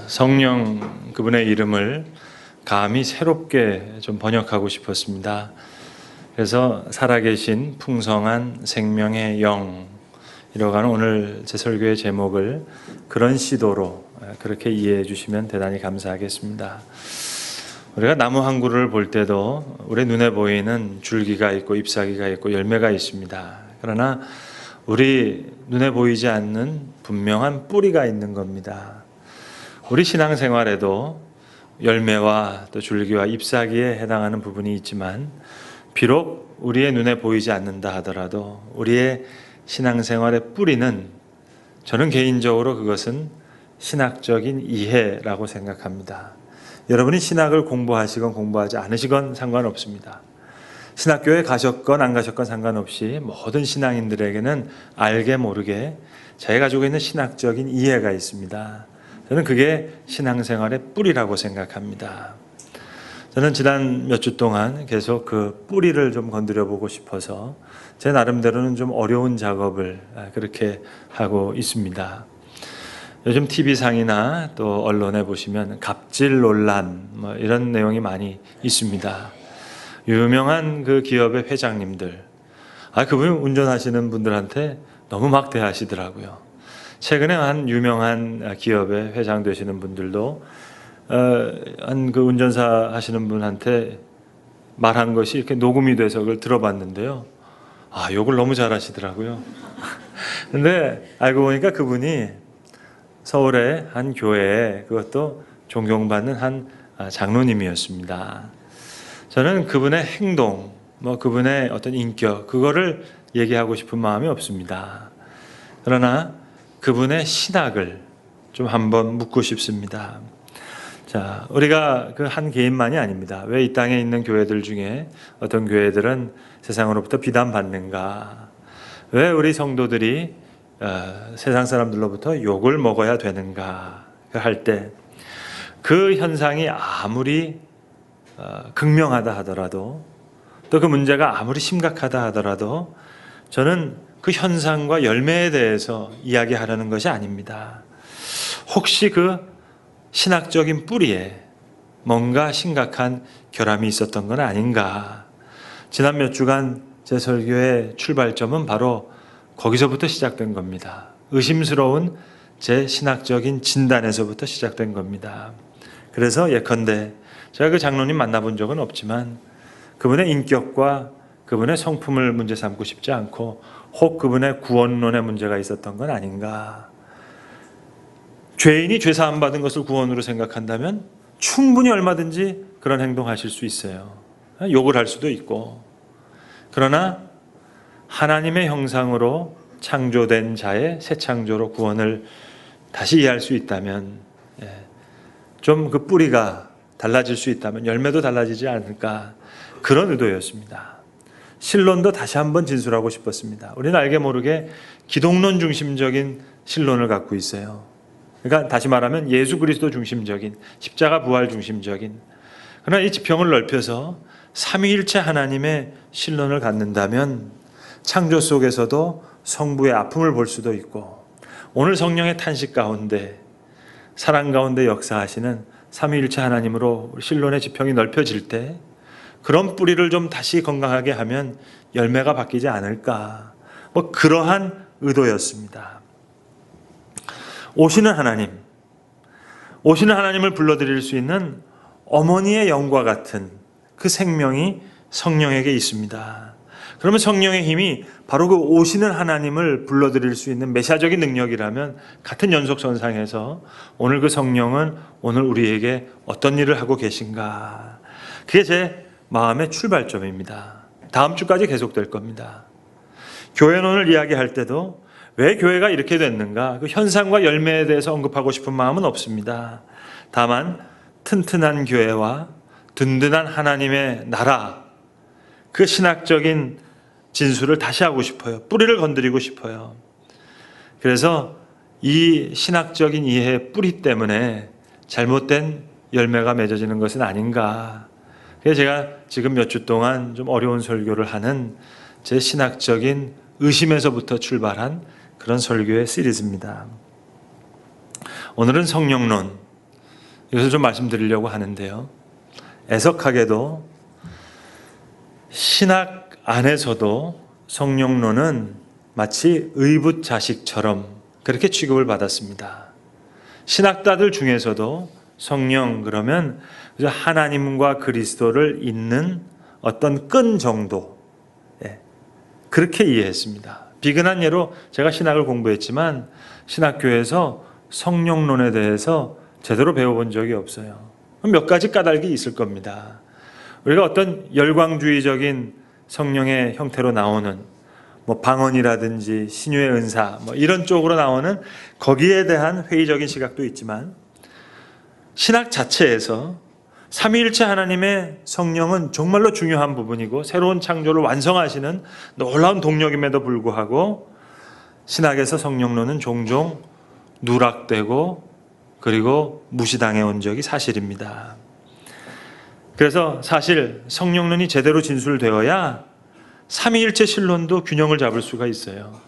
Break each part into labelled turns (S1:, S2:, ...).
S1: 성령 그분의 이름을 감히 새롭게 좀 번역하고 싶었습니다. 그래서 살아계신 풍성한 생명의 영이라고 하는 오늘 제 설교의 제목을 그런 시도로 그렇게 이해해 주시면 대단히 감사하겠습니다. 우리가 나무 한 그루를 볼 때도 우리 눈에 보이는 줄기가 있고 잎사귀가 있고 열매가 있습니다. 그러나 우리 눈에 보이지 않는 분명한 뿌리가 있는 겁니다. 우리 신앙생활에도 열매와 또 줄기와 잎사귀에 해당하는 부분이 있지만 비록 우리의 눈에 보이지 않는다 하더라도 우리의 신앙생활의 뿌리는 저는 개인적으로 그것은 신학적인 이해라고 생각합니다. 여러분이 신학을 공부하시건 공부하지 않으시건 상관없습니다. 신학교에 가셨건 안 가셨건 상관없이 모든 신앙인들에게는 알게 모르게 자기가 가지고 있는 신학적인 이해가 있습니다. 저는 그게 신앙생활의 뿌리라고 생각합니다. 저는 지난 몇 주 동안 계속 그 뿌리를 좀 건드려 보고 싶어서 제 나름대로는 좀 어려운 작업을 그렇게 하고 있습니다. 요즘 TV상이나 또 언론에 보시면 갑질 논란 이런 내용이 많이 있습니다. 유명한 그 기업의 회장님들, 그분 운전하시는 분들한테 너무 막대하시더라고요. 최근에 한 유명한 기업의 회장 되시는 분들도 한 그 운전사 하시는 분한테 말한 것이 이렇게 녹음이 돼서 그걸 들어봤는데요. 욕을 너무 잘하시더라고요. 근데 알고 보니까 그분이 서울의 한 교회에 그것도 존경받는 한 장로님이었습니다. 저는 그분의 행동, 그분의 어떤 인격, 그거를 얘기하고 싶은 마음이 없습니다. 그러나 그분의 신학을 좀 한번 묻고 싶습니다. 자, 우리가 그 한 개인만이 아닙니다. 왜 이 땅에 있는 교회들 중에 어떤 교회들은 세상으로부터 비난받는가? 왜 우리 성도들이 세상 사람들로부터 욕을 먹어야 되는가? 할 때 그 현상이 아무리 극명하다 하더라도 또 그 문제가 아무리 심각하다 하더라도 저는 그 현상과 열매에 대해서 이야기하려는 것이 아닙니다. 혹시 그 신학적인 뿌리에 뭔가 심각한 결함이 있었던 건 아닌가? 지난 몇 주간 제 설교의 출발점은 바로 거기서부터 시작된 겁니다. 의심스러운 제 신학적인 진단에서부터 시작된 겁니다. 그래서 예컨대 제가 그 장로님 만나본 적은 없지만 그분의 인격과 그분의 성품을 문제 삼고 싶지 않고 혹 그분의 구원론에 문제가 있었던 건 아닌가. 죄인이 죄사함 받은 것을 구원으로 생각한다면 충분히 얼마든지 그런 행동하실 수 있어요. 욕을 할 수도 있고. 그러나 하나님의 형상으로 창조된 자의 새 창조로 구원을 다시 이해할 수 있다면 좀 그 뿌리가 달라질 수 있다면 열매도 달라지지 않을까, 그런 의도였습니다. 신론도 다시 한번 진술하고 싶었습니다. 우리는 알게 모르게 기독론 중심적인 신론을 갖고 있어요. 그러니까 다시 말하면 예수 그리스도 중심적인, 십자가 부활 중심적인. 그러나 이 지평을 넓혀서 삼위일체 하나님의 신론을 갖는다면 창조 속에서도 성부의 아픔을 볼 수도 있고, 오늘 성령의 탄식 가운데 사랑 가운데 역사하시는 삼위일체 하나님으로 신론의 지평이 넓혀질 때 그런 뿌리를 좀 다시 건강하게 하면 열매가 바뀌지 않을까, 그러한 의도였습니다. 오시는 하나님을 불러드릴 수 있는 어머니의 영과 같은 그 생명이 성령에게 있습니다. 그러면 성령의 힘이 바로 그 오시는 하나님을 불러드릴 수 있는 메시아적인 능력이라면 같은 연속선상에서 오늘 그 성령은 오늘 우리에게 어떤 일을 하고 계신가, 그게 제 마음의 출발점입니다. 다음 주까지 계속될 겁니다. 교회론을 이야기할 때도 왜 교회가 이렇게 됐는가, 그 현상과 열매에 대해서 언급하고 싶은 마음은 없습니다. 다만 튼튼한 교회와 든든한 하나님의 나라, 그 신학적인 진술을 다시 하고 싶어요. 뿌리를 건드리고 싶어요. 그래서 이 신학적인 이해의 뿌리 때문에 잘못된 열매가 맺어지는 것은 아닌가. 그래서 제가 지금 몇 주 동안 좀 어려운 설교를 하는 제 신학적인 의심에서부터 출발한 그런 설교의 시리즈입니다. 오늘은 성령론, 이것을 좀 말씀드리려고 하는데요. 애석하게도 신학 안에서도 성령론은 마치 의붓자식처럼 그렇게 취급을 받았습니다. 신학자들 중에서도 성령 그러면 하나님과 그리스도를 잇는 어떤 끈 정도, 그렇게 이해했습니다. 비근한 예로 제가 신학을 공부했지만 신학교에서 성령론에 대해서 제대로 배워본 적이 없어요. 몇 가지 까닭이 있을 겁니다. 우리가 어떤 열광주의적인 성령의 형태로 나오는 방언이라든지 신유의 은사 이런 쪽으로 나오는 거기에 대한 회의적인 시각도 있지만 신학 자체에서 삼위일체 하나님의 성령은 정말로 중요한 부분이고 새로운 창조를 완성하시는 놀라운 동력임에도 불구하고 신학에서 성령론은 종종 누락되고 그리고 무시당해 온 적이 사실입니다. 그래서 사실 성령론이 제대로 진술되어야 삼위일체 신론도 균형을 잡을 수가 있어요.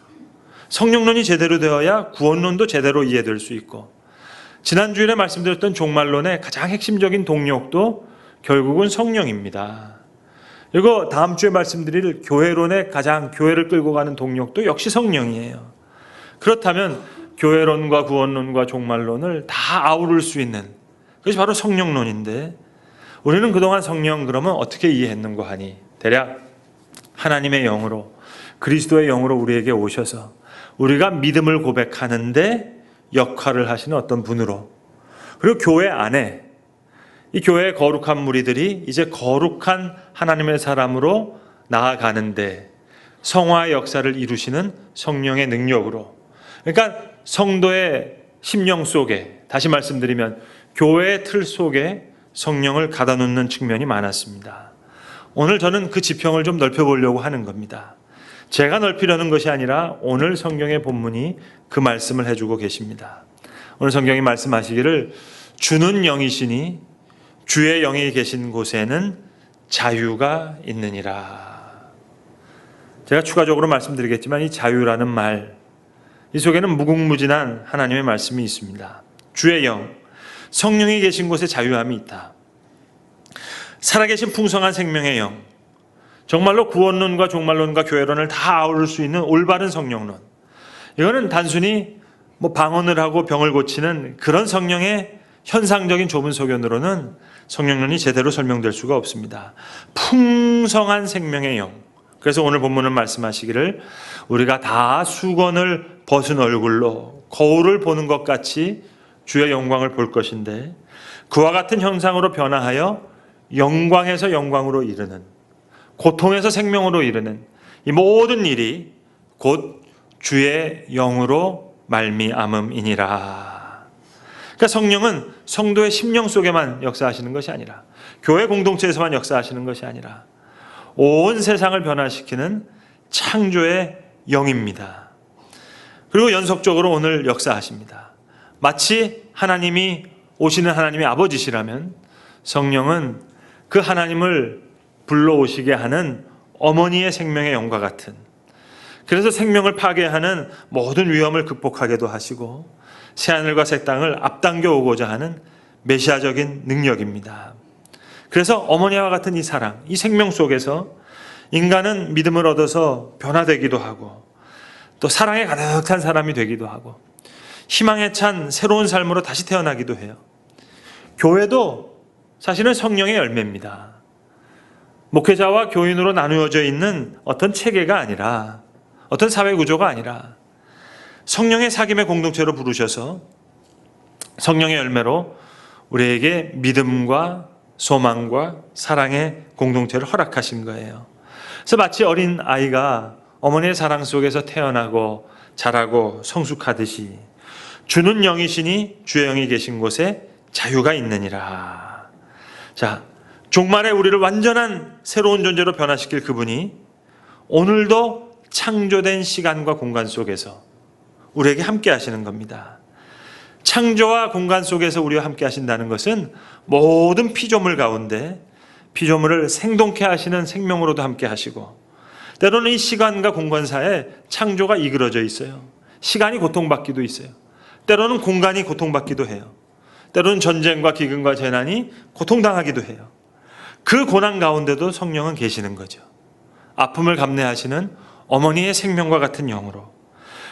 S1: 성령론이 제대로 되어야 구원론도 제대로 이해될 수 있고 지난주일에 말씀드렸던 종말론의 가장 핵심적인 동력도 결국은 성령입니다. 그리고 다음 주에 말씀드릴 교회론의 가장 교회를 끌고 가는 동력도 역시 성령이에요. 그렇다면 교회론과 구원론과 종말론을 다 아우를 수 있는 그것이 바로 성령론인데 우리는 그동안 성령 그러면 어떻게 이해했는고 하니 대략 하나님의 영으로 그리스도의 영으로 우리에게 오셔서 우리가 믿음을 고백하는데 역할을 하시는 어떤 분으로 그리고 교회 안에 이 교회의 거룩한 무리들이 이제 거룩한 하나님의 사람으로 나아가는데 성화의 역사를 이루시는 성령의 능력으로 그러니까 성도의 심령 속에 다시 말씀드리면 교회의 틀 속에 성령을 가다 놓는 측면이 많았습니다. 오늘 저는 그 지평을 좀 넓혀보려고 하는 겁니다. 제가 넓히려는 것이 아니라 오늘 성경의 본문이 그 말씀을 해주고 계십니다. 오늘 성경이 말씀하시기를 주는 영이시니 주의 영이 계신 곳에는 자유가 있느니라. 제가 추가적으로 말씀드리겠지만 이 자유라는 말, 이 속에는 무궁무진한 하나님의 말씀이 있습니다. 주의 영, 성령이 계신 곳에 자유함이 있다. 살아계신 풍성한 생명의 영, 정말로 구원론과 종말론과 교회론을 다 아우를 수 있는 올바른 성령론. 이거는 단순히 방언을 하고 병을 고치는 그런 성령의 현상적인 좁은 소견으로는 성령론이 제대로 설명될 수가 없습니다. 풍성한 생명의 영. 그래서 오늘 본문은 말씀하시기를 우리가 다 수건을 벗은 얼굴로 거울을 보는 것 같이 주의 영광을 볼 것인데 그와 같은 형상으로 변화하여 영광에서 영광으로 이르는 고통에서 생명으로 이르는 이 모든 일이 곧 주의 영으로 말미암음이니라. 그러니까 성령은 성도의 심령 속에만 역사하시는 것이 아니라 교회 공동체에서만 역사하시는 것이 아니라 온 세상을 변화시키는 창조의 영입니다. 그리고 연속적으로 오늘 역사하십니다. 마치 하나님이 오시는 하나님의 아버지시라면 성령은 그 하나님을 불러오시게 하는 어머니의 생명의 영과 같은 그래서 생명을 파괴하는 모든 위험을 극복하게도 하시고 새하늘과 새 땅을 앞당겨 오고자 하는 메시아적인 능력입니다. 그래서 어머니와 같은 이 사랑, 이 생명 속에서 인간은 믿음을 얻어서 변화되기도 하고 또 사랑에 가득 찬 사람이 되기도 하고 희망에 찬 새로운 삶으로 다시 태어나기도 해요. 교회도 사실은 성령의 열매입니다. 목회자와 교인으로 나누어져 있는 어떤 체계가 아니라 어떤 사회 구조가 아니라 성령의 사귐의 공동체로 부르셔서 성령의 열매로 우리에게 믿음과 소망과 사랑의 공동체를 허락하신 거예요. 그래서 마치 어린 아이가 어머니의 사랑 속에서 태어나고 자라고 성숙하듯이 주는 영이시니 주의 영이 계신 곳에 자유가 있느니라. 자, 종말에 우리를 완전한 새로운 존재로 변화시킬 그분이 오늘도 창조된 시간과 공간 속에서 우리에게 함께 하시는 겁니다. 창조와 공간 속에서 우리와 함께 하신다는 것은 모든 피조물 가운데 피조물을 생동케 하시는 생명으로도 함께 하시고 때로는 이 시간과 공간사에 창조가 이그러져 있어요. 시간이 고통받기도 있어요. 때로는 공간이 고통받기도 해요. 때로는 전쟁과 기근과 재난이 고통당하기도 해요. 그 고난 가운데도 성령은 계시는 거죠. 아픔을 감내하시는 어머니의 생명과 같은 영으로.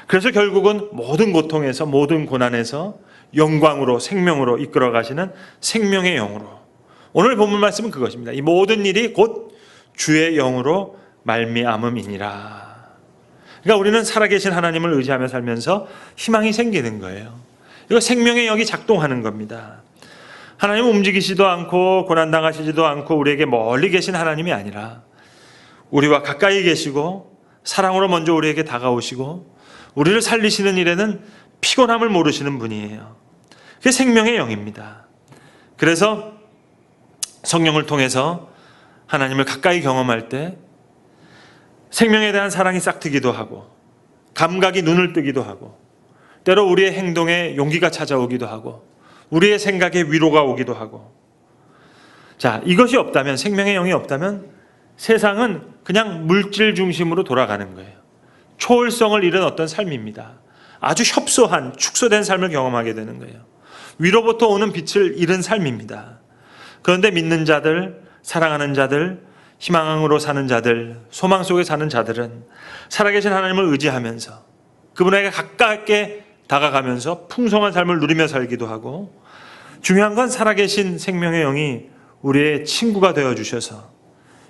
S1: 그래서 결국은 모든 고통에서, 모든 고난에서 영광으로, 생명으로 이끌어 가시는 생명의 영으로. 오늘 본문 말씀은 그것입니다. 이 모든 일이 곧 주의 영으로 말미암음이니라. 그러니까 우리는 살아계신 하나님을 의지하며 살면서 희망이 생기는 거예요. 이거 생명의 영이 작동하는 겁니다. 하나님은 움직이시도 않고 고난당하시지도 않고 우리에게 멀리 계신 하나님이 아니라 우리와 가까이 계시고 사랑으로 먼저 우리에게 다가오시고 우리를 살리시는 일에는 피곤함을 모르시는 분이에요. 그게 생명의 영입니다. 그래서 성령을 통해서 하나님을 가까이 경험할 때 생명에 대한 사랑이 싹트기도 하고 감각이 눈을 뜨기도 하고 때로 우리의 행동에 용기가 찾아오기도 하고 우리의 생각에 위로가 오기도 하고. 자, 이것이 없다면, 생명의 영이 없다면 세상은 그냥 물질 중심으로 돌아가는 거예요. 초월성을 잃은 어떤 삶입니다. 아주 협소한 축소된 삶을 경험하게 되는 거예요. 위로부터 오는 빛을 잃은 삶입니다. 그런데 믿는 자들, 사랑하는 자들, 희망으로 사는 자들, 소망 속에 사는 자들은 살아계신 하나님을 의지하면서 그분에게 가깝게 다가가면서 풍성한 삶을 누리며 살기도 하고, 중요한 건 살아계신 생명의 영이 우리의 친구가 되어주셔서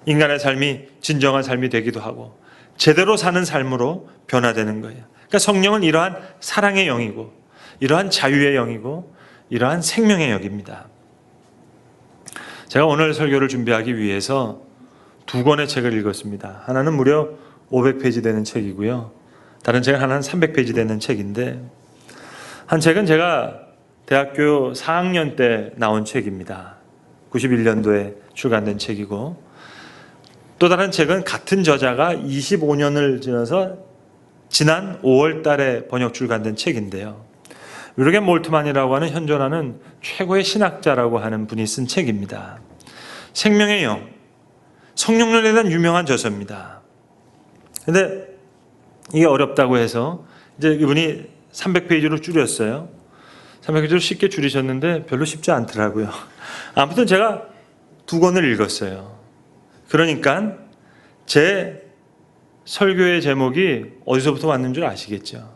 S1: 인간의 삶이 진정한 삶이 되기도 하고 제대로 사는 삶으로 변화되는 거예요. 그러니까 성령은 이러한 사랑의 영이고 이러한 자유의 영이고 이러한 생명의 영입니다. 제가 오늘 설교를 준비하기 위해서 두 권의 책을 읽었습니다. 하나는 무려 500페이지 되는 책이고요. 다른 책은 하나는 300페이지 되는 책인데, 한 책은 제가 대학교 4학년 때 나온 책입니다. 91년도에 출간된 책이고, 또 다른 책은 같은 저자가 25년을 지나서 지난 5월 달에 번역 출간된 책인데요. 유르겐 몰트만이라고 하는 현존하는 최고의 신학자라고 하는 분이 쓴 책입니다. 생명의 영, 성령론에 대한 유명한 저서입니다. 근데 이게 어렵다고 해서 이제 이분이 300페이지로 줄였어요. 300페이지로 쉽게 줄이셨는데 별로 쉽지 않더라고요. 아무튼 제가 두 권을 읽었어요. 그러니까 제 설교의 제목이 어디서부터 왔는 줄 아시겠죠.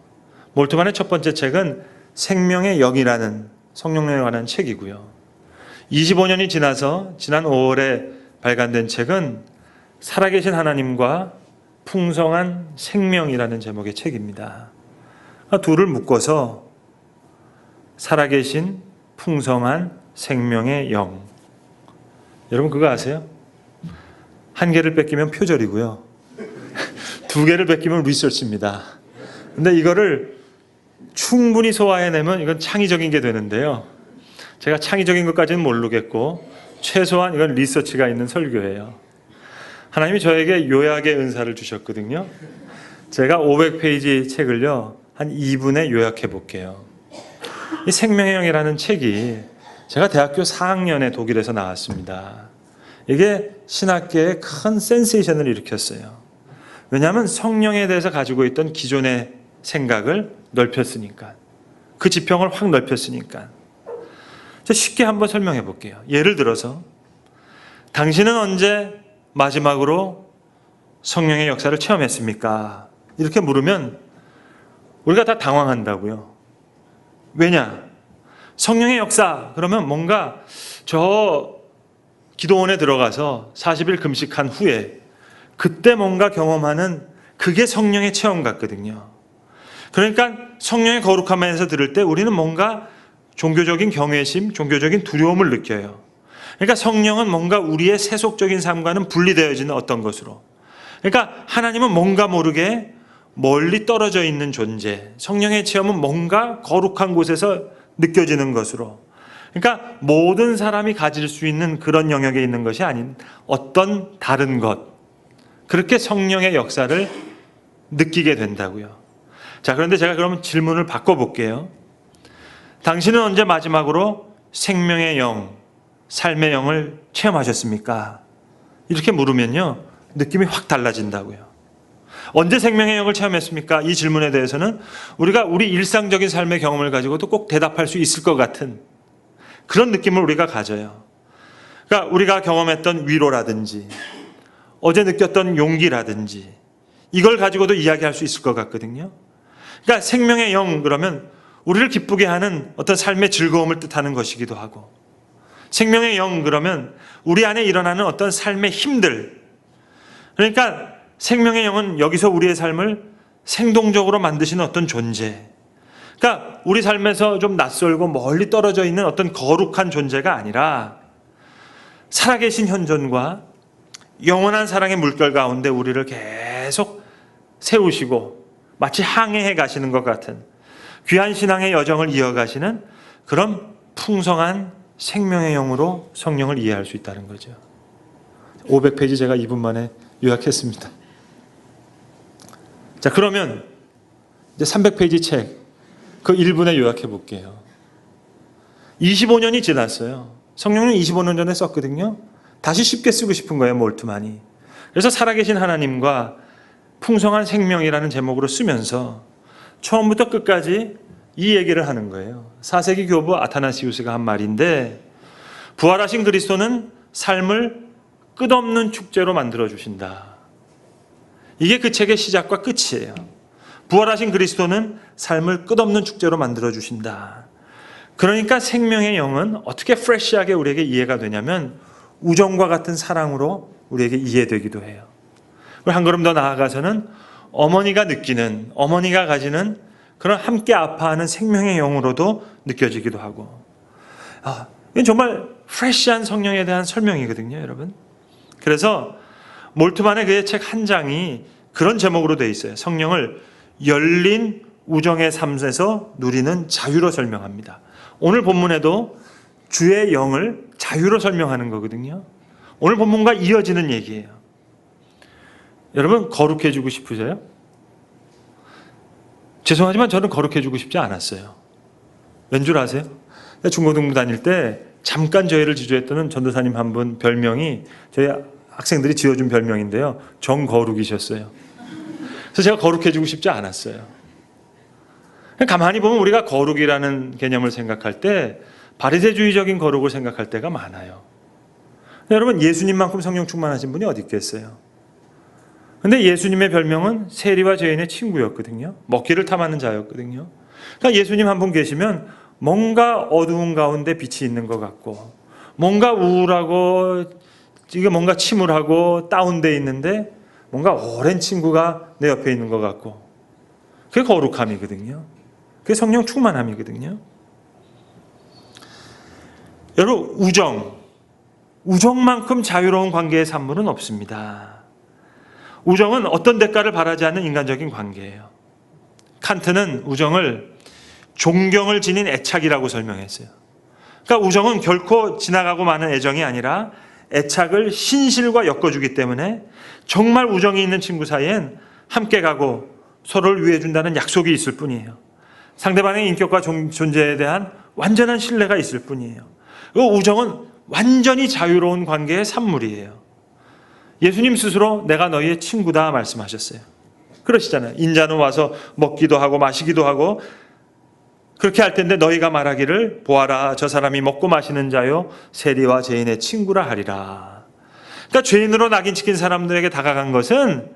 S1: 몰트만의 첫 번째 책은 생명의 영이라는 성령론에 관한 책이고요. 25년이 지나서 지난 5월에 발간된 책은 살아계신 하나님과 풍성한 생명이라는 제목의 책입니다. 둘을 묶어서 살아계신 풍성한 생명의 영. 여러분 그거 아세요? 한 개를 뺏기면 표절이고요. 두 개를 뺏기면 리서치입니다. 근데 이거를 충분히 소화해내면 이건 창의적인 게 되는데요. 제가 창의적인 것까지는 모르겠고 최소한 이건 리서치가 있는 설교예요. 하나님이 저에게 요약의 은사를 주셨거든요. 제가 500페이지 책을요 한 2분에 요약해 볼게요. 이 생명의 영이라는 책이 제가 대학교 4학년에 독일에서 나왔습니다. 이게 신학계에 큰 센세이션을 일으켰어요. 왜냐하면 성령에 대해서 가지고 있던 기존의 생각을 넓혔으니까, 그 지평을 확 넓혔으니까. 쉽게 한번 설명해 볼게요. 예를 들어서 당신은 언제 마지막으로 성령의 역사를 체험했습니까? 이렇게 물으면 우리가 다 당황한다고요. 왜냐? 성령의 역사 그러면 뭔가 저 기도원에 들어가서 40일 금식한 후에 그때 뭔가 경험하는 그게 성령의 체험 같거든요. 그러니까 성령의 거룩함에서 들을 때 우리는 뭔가 종교적인 경외심, 종교적인 두려움을 느껴요. 그러니까 성령은 뭔가 우리의 세속적인 삶과는 분리되어지는 어떤 것으로. 그러니까 하나님은 뭔가 모르게 멀리 떨어져 있는 존재. 성령의 체험은 뭔가 거룩한 곳에서 느껴지는 것으로. 그러니까 모든 사람이 가질 수 있는 그런 영역에 있는 것이 아닌 어떤 다른 것. 그렇게 성령의 역사를 느끼게 된다고요. 자, 그런데 제가 그러면 질문을 바꿔볼게요. 당신은 언제 마지막으로 생명의 영, 삶의 영을 체험하셨습니까? 이렇게 물으면요, 느낌이 확 달라진다고요. 언제 생명의 영을 체험했습니까? 이 질문에 대해서는 우리가 우리 일상적인 삶의 경험을 가지고도 꼭 대답할 수 있을 것 같은, 그런 느낌을 우리가 가져요. 그러니까 우리가 경험했던 위로라든지 어제 느꼈던 용기라든지 이걸 가지고도 이야기할 수 있을 것 같거든요. 그러니까 생명의 영 그러면 우리를 기쁘게 하는 어떤 삶의 즐거움을 뜻하는 것이기도 하고, 생명의 영 그러면 우리 안에 일어나는 어떤 삶의 힘들, 그러니까 생명의 영은 여기서 우리의 삶을 생동적으로 만드시는 어떤 존재, 그러니까 우리 삶에서 좀 낯설고 멀리 떨어져 있는 어떤 거룩한 존재가 아니라 살아계신 현존과 영원한 사랑의 물결 가운데 우리를 계속 세우시고 마치 항해해 가시는 것 같은 귀한 신앙의 여정을 이어가시는 그런 풍성한 생명의 영으로 성령을 이해할 수 있다는 거죠. 500페이지 제가 2분 만에 요약했습니다. 자, 그러면 이제 300페이지 책 그 1분에 요약해 볼게요. 25년이 지났어요. 성령은 25년 전에 썼거든요. 다시 쉽게 쓰고 싶은 거예요, 몰트만이. 그래서 살아계신 하나님과 풍성한 생명이라는 제목으로 쓰면서 처음부터 끝까지 이 얘기를 하는 거예요. 4세기 교부 아타나시우스가 한 말인데, 부활하신 그리스도는 삶을 끝없는 축제로 만들어주신다. 이게 그 책의 시작과 끝이에요. 부활하신 그리스도는 삶을 끝없는 축제로 만들어주신다. 그러니까 생명의 영은 어떻게 프레시하게 우리에게 이해가 되냐면 우정과 같은 사랑으로 우리에게 이해되기도 해요. 한 걸음 더 나아가서는 어머니가 느끼는, 어머니가 가지는 그런 함께 아파하는 생명의 영으로도 느껴지기도 하고, 이건 정말 프레시한 성령에 대한 설명이거든요, 여러분. 그래서 몰트만의 그의 책 한 장이 그런 제목으로 되어 있어요. 성령을 열린 우정의 삶에서 누리는 자유로 설명합니다. 오늘 본문에도 주의 영을 자유로 설명하는 거거든요. 오늘 본문과 이어지는 얘기예요. 여러분, 거룩해지고 싶으세요? 죄송하지만 저는 거룩해지고 싶지 않았어요. 왠 줄 아세요? 중고등부 다닐 때 잠깐 저희를 지도했던 전도사님 한 분 별명이 저희 학생들이 지어준 별명인데요. 정거룩이셨어요. 그래서 제가 거룩해지고 싶지 않았어요. 가만히 보면 우리가 거룩이라는 개념을 생각할 때 바리새주의적인 거룩을 생각할 때가 많아요. 여러분, 예수님만큼 성령 충만하신 분이 어디 있겠어요? 근데 예수님의 별명은 세리와 죄인의 친구였거든요. 먹기를 탐하는 자였거든요. 그러니까 예수님 한 분 계시면 뭔가 어두운 가운데 빛이 있는 것 같고, 뭔가 우울하고 이게 뭔가 침울하고 다운돼 있는데 뭔가 오랜 친구가 내 옆에 있는 것 같고, 그게 거룩함이거든요. 그게 성령 충만함이거든요. 여러분, 우정만큼 자유로운 관계의 산물은 없습니다. 우정은 어떤 대가를 바라지 않는 인간적인 관계예요. 칸트는 우정을 존경을 지닌 애착이라고 설명했어요. 그러니까 우정은 결코 지나가고 마는 애정이 아니라 애착을 신실과 엮어주기 때문에 정말 우정이 있는 친구 사이엔 함께 가고 서로를 위해준다는 약속이 있을 뿐이에요. 상대방의 인격과 존재에 대한 완전한 신뢰가 있을 뿐이에요. 그 우정은 완전히 자유로운 관계의 산물이에요. 예수님 스스로 내가 너희의 친구다 말씀하셨어요. 그러시잖아요. 인자는 와서 먹기도 하고 마시기도 하고 그렇게 할 텐데 너희가 말하기를 보아라, 저 사람이 먹고 마시는 자요 세리와 죄인의 친구라 하리라. 그러니까 죄인으로 낙인 찍힌 사람들에게 다가간 것은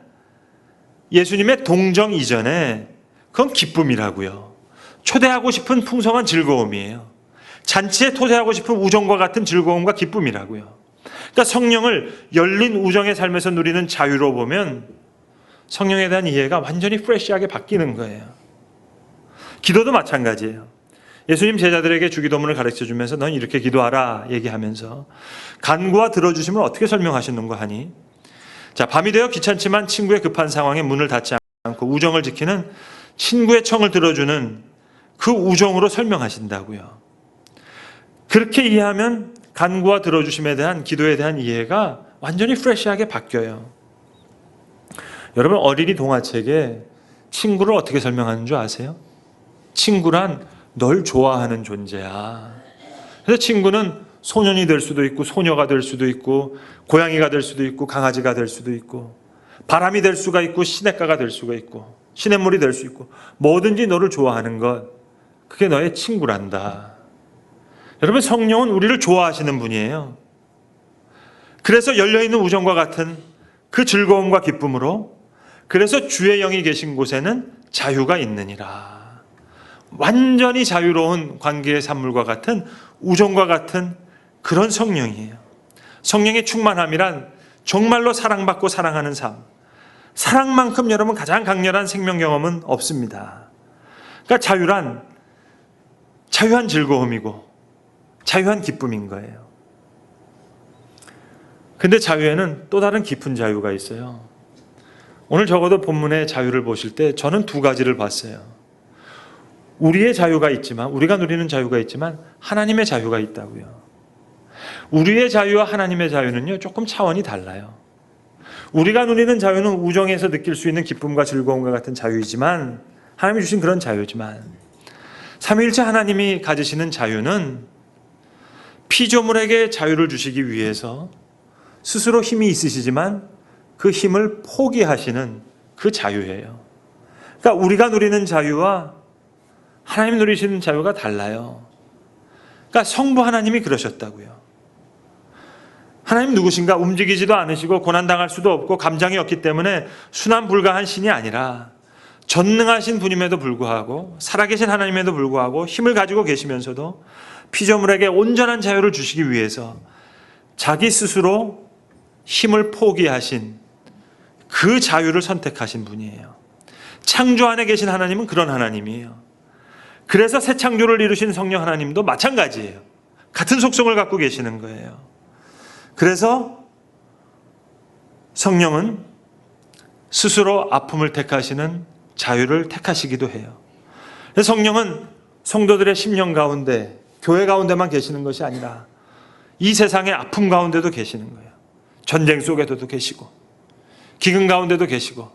S1: 예수님의 동정 이전에 그건 기쁨이라고요. 초대하고 싶은 풍성한 즐거움이에요. 잔치에 초대하고 싶은 우정과 같은 즐거움과 기쁨이라고요. 그러니까 성령을 열린 우정의 삶에서 누리는 자유로 보면 성령에 대한 이해가 완전히 프레시하게 바뀌는 거예요. 기도도 마찬가지예요. 예수님 제자들에게 주기도문을 가르쳐주면서 넌 이렇게 기도하라 얘기하면서 간구와 들어주심을 어떻게 설명하시는가 하니, 자, 밤이 되어 귀찮지만 친구의 급한 상황에 문을 닫지 않고 우정을 지키는 친구의 청을 들어주는 그 우정으로 설명하신다고요. 그렇게 이해하면 간구와 들어주심에 대한 기도에 대한 이해가 완전히 프레시하게 바뀌어요. 여러분, 어린이 동화책에 친구를 어떻게 설명하는 줄 아세요? 친구란 널 좋아하는 존재야. 그래서 친구는 소년이 될 수도 있고 소녀가 될 수도 있고 고양이가 될 수도 있고 강아지가 될 수도 있고 바람이 될 수가 있고 시냇가가 될 수가 있고 시냇물이 될 수 있고 뭐든지 너를 좋아하는 것, 그게 너의 친구란다. 여러분, 성령은 우리를 좋아하시는 분이에요. 그래서 열려있는 우정과 같은 그 즐거움과 기쁨으로, 그래서 주의 영이 계신 곳에는 자유가 있느니라. 완전히 자유로운 관계의 산물과 같은 우정과 같은 그런 성령이에요. 성령의 충만함이란 정말로 사랑받고 사랑하는 삶. 사랑만큼 여러분 가장 강렬한 생명 경험은 없습니다. 그러니까 자유한 즐거움이고 자유한 기쁨인 거예요. 근데 자유에는 또 다른 깊은 자유가 있어요. 오늘 적어도 본문의 자유를 보실 때 저는 두 가지를 봤어요. 우리의 자유가 있지만, 우리가 누리는 자유가 있지만 하나님의 자유가 있다고요. 우리의 자유와 하나님의 자유는요, 조금 차원이 달라요. 우리가 누리는 자유는 우정에서 느낄 수 있는 기쁨과 즐거움과 같은 자유이지만, 하나님이 주신 그런 자유지만, 삼위일체 하나님이 가지시는 자유는 피조물에게 자유를 주시기 위해서 스스로 힘이 있으시지만 그 힘을 포기하시는 그 자유예요. 그러니까 우리가 누리는 자유와 하나님이 누리시는 자유가 달라요. 그러니까 성부 하나님이 그러셨다고요. 하나님 누구신가? 움직이지도 않으시고 고난당할 수도 없고 감정이 없기 때문에 순환불가한 신이 아니라 전능하신 분임에도 불구하고, 살아계신 하나님에도 불구하고 힘을 가지고 계시면서도 피조물에게 온전한 자유를 주시기 위해서 자기 스스로 힘을 포기하신 그 자유를 선택하신 분이에요. 창조 안에 계신 하나님은 그런 하나님이에요. 그래서 새 창조를 이루신 성령 하나님도 마찬가지예요. 같은 속성을 갖고 계시는 거예요. 그래서 성령은 스스로 아픔을 택하시는 자유를 택하시기도 해요. 성령은 성도들의 심령 가운데, 교회 가운데만 계시는 것이 아니라 이 세상의 아픔 가운데도 계시는 거예요. 전쟁 속에도 계시고, 기근 가운데도 계시고,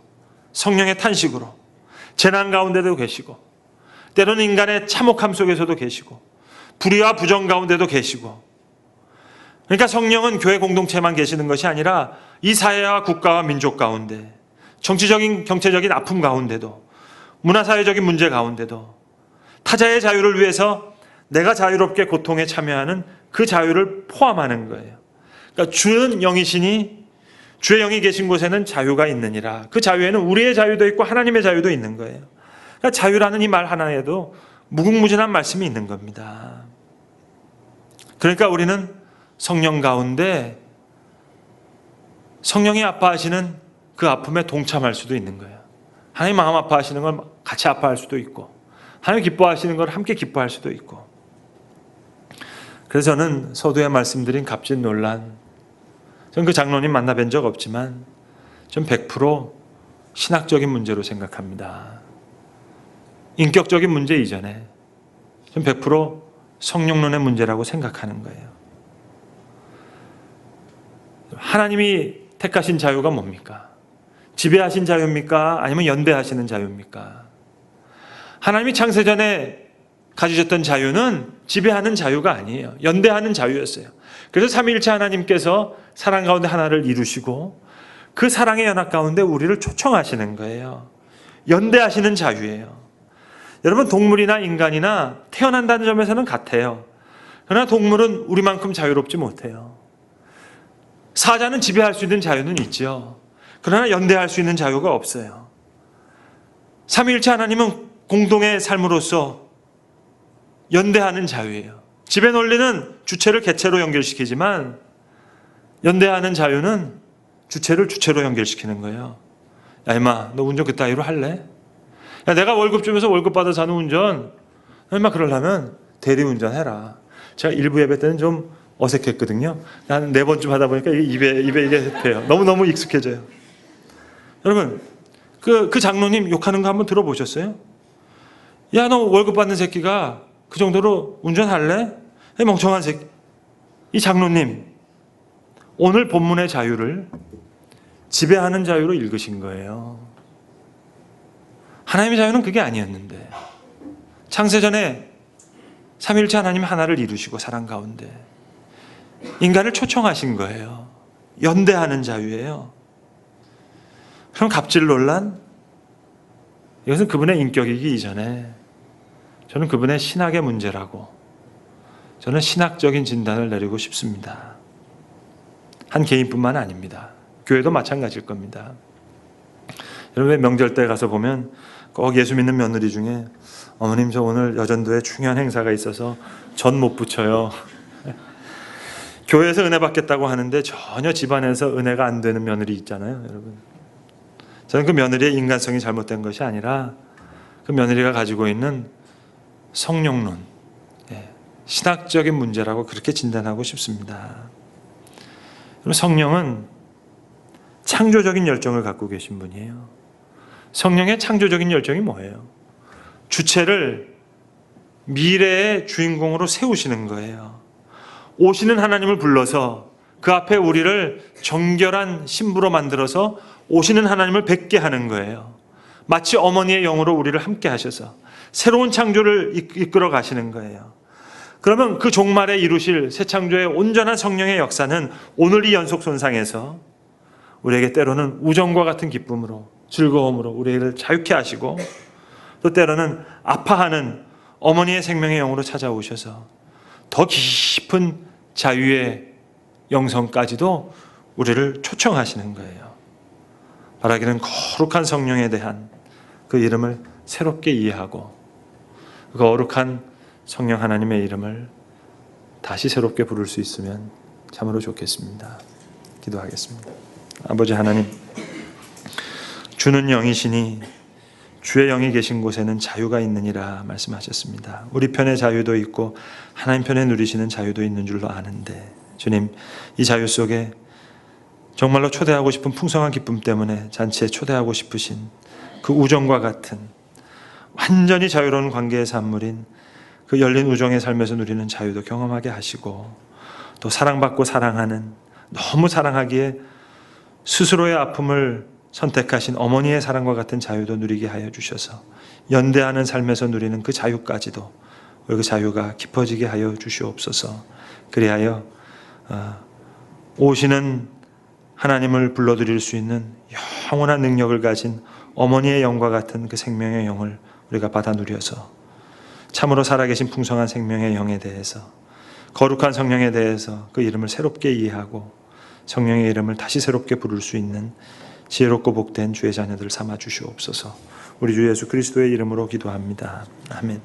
S1: 성령의 탄식으로 재난 가운데도 계시고, 때로는 인간의 참혹함 속에서도 계시고, 불의와 부정 가운데도 계시고. 그러니까 성령은 교회 공동체만 계시는 것이 아니라 이 사회와 국가와 민족 가운데, 정치적인 경제적인 아픔 가운데도, 문화사회적인 문제 가운데도 타자의 자유를 위해서 내가 자유롭게 고통에 참여하는 그 자유를 포함하는 거예요. 그러니까 주는 영이시니 주의 영이 계신 곳에는 자유가 있느니라. 그 자유에는 우리의 자유도 있고 하나님의 자유도 있는 거예요. 그러니까 자유라는 이 말 하나에도 무궁무진한 말씀이 있는 겁니다. 그러니까 우리는 성령 가운데 성령이 아파하시는 그 아픔에 동참할 수도 있는 거예요. 하나님 마음 아파하시는 걸 같이 아파할 수도 있고, 하나님 기뻐하시는 걸 함께 기뻐할 수도 있고. 그래서 저는 서두에 말씀드린 값진 논란, 전 그 장로님 만나뵌 적 없지만 전 100% 신학적인 문제로 생각합니다. 인격적인 문제 이전에 전 100% 성령론의 문제라고 생각하는 거예요. 하나님이 택하신 자유가 뭡니까? 지배하신 자유입니까? 아니면 연대하시는 자유입니까? 하나님이 창세전에 가지셨던 자유는 지배하는 자유가 아니에요. 연대하는 자유였어요. 그래서 삼위일체 하나님께서 사랑 가운데 하나를 이루시고 그 사랑의 연합 가운데 우리를 초청하시는 거예요. 연대하시는 자유예요. 여러분, 동물이나 인간이나 태어난다는 점에서는 같아요. 그러나 동물은 우리만큼 자유롭지 못해요. 사자는 지배할 수 있는 자유는 있죠. 그러나 연대할 수 있는 자유가 없어요. 삼위일체 하나님은 공동의 삶으로서 연대하는 자유예요. 지배 논리는 주체를 개체로 연결시키지만 연대하는 자유는 주체를 주체로 연결시키는 거예요. 야, 임마, 너 운전 그따위로 할래? 야, 내가 월급 주면서 월급 받아서 하는 운전, 임마 그러려면 대리운전 해라. 제가 일부 예배 때는 좀 어색했거든요. 한 4번쯤 하다 보니까 입에 이게 돼요. 너무너무 익숙해져요. 여러분, 그 장로님 욕하는 거 한번 들어보셨어요? 야, 너 월급 받는 새끼가 그 정도로 운전할래? 멍청한 새끼. 이 장로님, 오늘 본문의 자유를 지배하는 자유로 읽으신 거예요. 하나님의 자유는 그게 아니었는데, 창세전에 삼위일체 하나님 하나를 이루시고 사랑 가운데 인간을 초청하신 거예요. 연대하는 자유예요. 그럼 갑질 논란? 이것은 그분의 인격이기 이전에 저는 그분의 신학의 문제라고, 저는 신학적인 진단을 내리고 싶습니다. 한 개인뿐만 아닙니다. 교회도 마찬가지일 겁니다. 여러분, 명절 때 가서 보면 꼭 예수 믿는 며느리 중에 어머님 저 오늘 여전도에 중요한 행사가 있어서 전 못 붙여요. 교회에서 은혜 받겠다고 하는데 전혀 집안에서 은혜가 안 되는 며느리 있잖아요, 여러분. 저는 그 며느리의 인간성이 잘못된 것이 아니라 그 며느리가 가지고 있는 성령론, 신학적인 문제라고 그렇게 진단하고 싶습니다. 성령은 창조적인 열정을 갖고 계신 분이에요. 성령의 창조적인 열정이 뭐예요? 주체를 미래의 주인공으로 세우시는 거예요. 오시는 하나님을 불러서 그 앞에 우리를 정결한 신부로 만들어서 오시는 하나님을 뵙게 하는 거예요. 마치 어머니의 영으로 우리를 함께 하셔서 새로운 창조를 이끌어 가시는 거예요. 그러면 그 종말에 이루실 새 창조의 온전한 성령의 역사는 오늘 이 연속 손상에서 우리에게 때로는 우정과 같은 기쁨으로, 즐거움으로 우리를 자유케 하시고, 또 때로는 아파하는 어머니의 생명의 영으로 찾아오셔서 더 깊은 자유의 영성까지도 우리를 초청하시는 거예요. 바라기는 거룩한 성령에 대한 그 이름을 새롭게 이해하고 그 거룩한 성령 하나님의 이름을 다시 새롭게 부를 수 있으면 참으로 좋겠습니다. 기도하겠습니다. 아버지 하나님, 주는 영이시니 주의 영이 계신 곳에는 자유가 있느니라 말씀하셨습니다. 우리 편의 자유도 있고 하나님 편에 누리시는 자유도 있는 줄로 아는데, 주님, 이 자유 속에 정말로 초대하고 싶은 풍성한 기쁨 때문에 잔치에 초대하고 싶으신 그 우정과 같은 완전히 자유로운 관계의 산물인 그 열린 우정의 삶에서 누리는 자유도 경험하게 하시고, 또 사랑받고 사랑하는, 너무 사랑하기에 스스로의 아픔을 선택하신 어머니의 사랑과 같은 자유도 누리게 하여 주셔서 연대하는 삶에서 누리는 그 자유까지도, 그 자유가 깊어지게 하여 주시옵소서. 그리하여 오시는 하나님을 불러드릴 수 있는 영원한 능력을 가진 어머니의 영과 같은 그 생명의 영을 우리가 받아 누려서 참으로 살아계신 풍성한 생명의 영에 대해서, 거룩한 성령에 대해서 그 이름을 새롭게 이해하고 성령의 이름을 다시 새롭게 부를 수 있는 지혜롭고 복된 주의 자녀들 삼아 주시옵소서. 우리 주 예수 그리스도의 이름으로 기도합니다. 아멘.